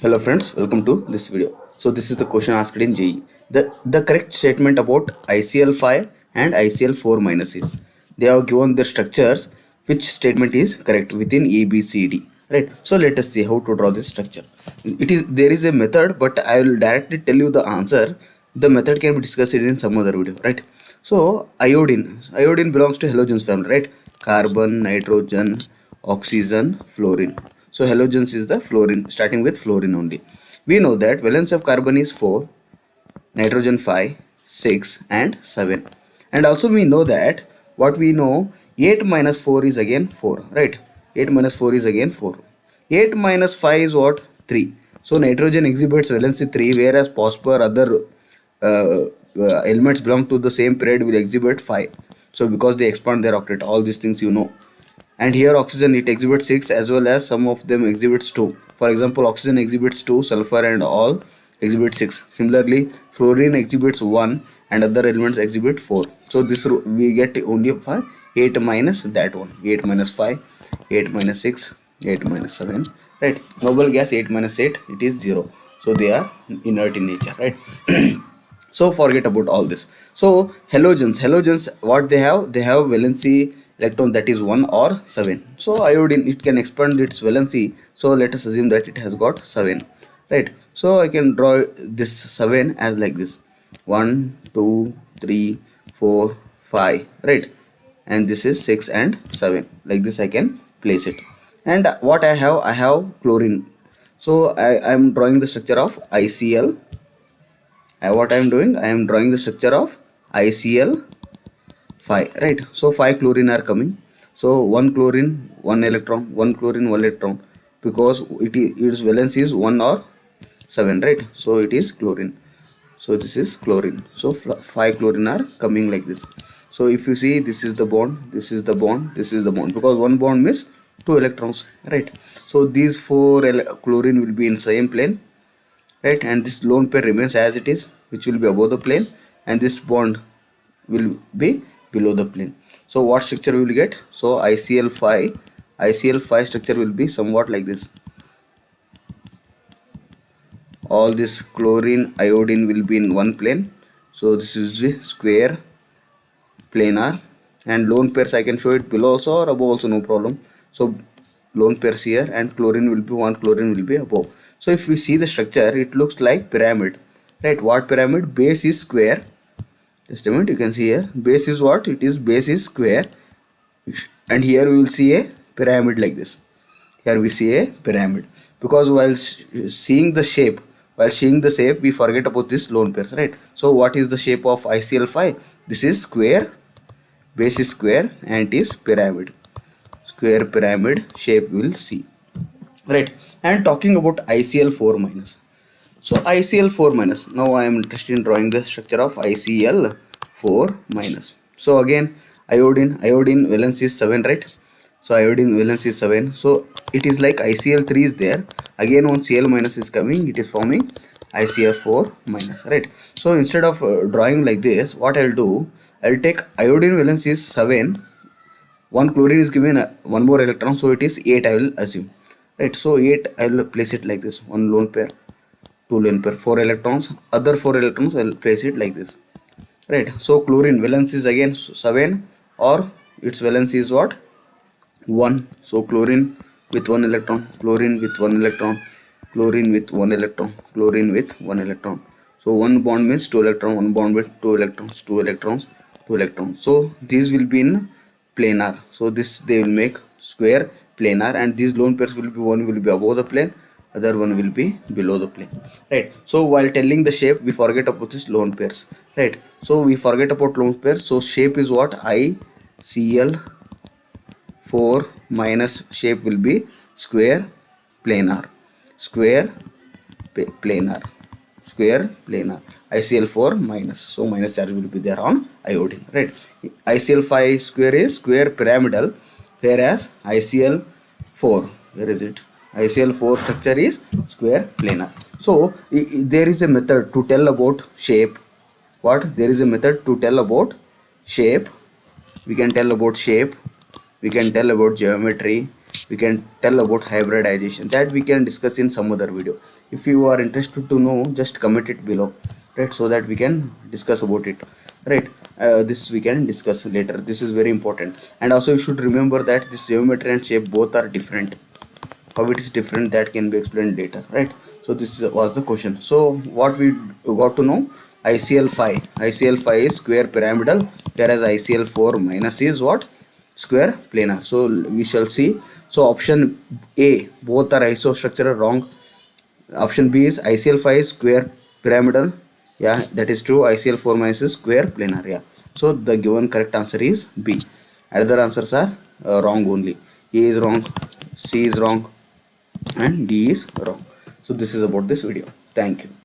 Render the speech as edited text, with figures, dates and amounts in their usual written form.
Hello friends, welcome to this video. So this is the question asked in JEE. The correct statement about ICl5 and ICl4 minus is they have given their structures. Which statement is correct within A, B, C, D? Right. So let us see how to draw this structure. There is a method, but I will directly tell you the answer. The method can be discussed in some other video. Right. So iodine belongs to halogens family. Right. Carbon, nitrogen, oxygen, fluorine. So halogens is the fluorine, starting with fluorine only. We know that valence of carbon is 4, nitrogen 5, 6 and 7. And also we know that what we know 8 minus 4 is again 4, right? 8 minus 4 is again 4. 8 minus 5 is what? 3. So nitrogen exhibits valency 3, whereas phosphor other elements belong to the same period will exhibit 5. So because they expand their octet, all these things you know. And here oxygen, it exhibits 6, as well as some of them exhibits 2. For example, oxygen exhibits 2, sulfur and all exhibit 6. Similarly, fluorine exhibits 1 and other elements exhibit 4. So this we get only 5, 8 minus that one, 8 minus 5, 8 minus 6, 8 minus 7, right? Noble gas 8 minus 8, it is 0. So they are inert in nature, right? So forget about all this. So halogens what they have valency electron, that is 1 or 7. So iodine, it can expand its valency, so let us assume that it has got 7, right? So I can draw this 7 as like this: 1 2 3 4 5, right? And this is 6 and 7, like this I can place it. And what I have chlorine. So I am drawing the structure of ICl. What I am doing, I am drawing the structure of ICl5, right? So 5 chlorine are coming. So 1 chlorine 1 electron, 1 chlorine 1 electron, because its valence is 1 or 7, right? So it is chlorine. So this is chlorine. So 5 chlorine are coming like this. So if you see, this is the bond, this is the bond, this is the bond, because one bond means 2 electrons, right? So these 4 chlorine will be in same plane, right? And this lone pair remains as it is, which will be above the plane, and this bond will be below the plane. So what structure we will get? So ICl5 structure will be somewhat like this. All this chlorine iodine will be in one plane, so this is the square planar, and lone pairs I can show it below also or above also, no problem. So lone pairs here, and chlorine will be 1 chlorine will be above. So if we see the structure, it looks like pyramid, right? What pyramid? Base is square. Just a minute, you can see here, base is what? It is base is square, and here we will see a pyramid like this. Here we see a pyramid, because while seeing the shape, we forget about this lone pairs, right? So what is the shape of ICl5? This is square, base is square, and it is pyramid. Square pyramid shape we will see, right? And talking about ICl4 minus. So ICl4 minus, now I am interested in drawing the structure of ICl4 minus. So again, iodine valence is 7, right? So iodine valence is 7. So it is like ICl3 is there. Again one Cl minus is coming, it is forming ICl4 minus, right? So instead of drawing like this, what I'll do, I'll take iodine valence is 7. 1 chlorine is given 1 more electron, so it is 8, I will assume, right? So 8, I will place it like this: 1 lone pair, 2 lone pair, 4 electrons, other 4 electrons I will place it like this, right? So chlorine valence is again 7, or its valence is what? 1. So chlorine with 1 electron, chlorine with 1 electron, chlorine with 1 electron, chlorine with 1 electron. So 1 bond means 2 electron, 1 bond with 2 electrons, 2 electrons, 2 electrons. So these will be in planar. So this they will make square planar, and these lone pairs will be, one will be above the plane, other one will be below the plane, right? So while telling the shape, we forget about this lone pairs, right? So we forget about lone pairs. So shape is what? ICl4 minus shape will be square planar, square planar, square planar. ICl4 minus, so minus charge will be there on iodine, right? ICl5 square is square pyramidal, whereas ICl4, where is it? ICl4 structure is square planar. So there is a method to tell about shape. What? There is a method to tell about shape. We can tell about shape, we can tell about geometry, we can tell about hybridization, that we can discuss in some other video. If you are interested to know, just comment it below, right, so that we can discuss about it, right. This we can discuss later. This is very important. And also you should remember that this geometry and shape both are different. How it is different, that can be explained later, right. So this was the question. So what we got to know, ICl5 is square pyramidal, whereas ICl4 minus is what, square planar. So we shall see. So option A, both are isostructural, wrong. Option B is ICl5 is square pyramidal, yeah, that is true. ICl4 minus is square planar, yeah. So the given correct answer is B. Other answers are wrong only. A is wrong, C is wrong, and D is wrong. So this is about this video. Thank you.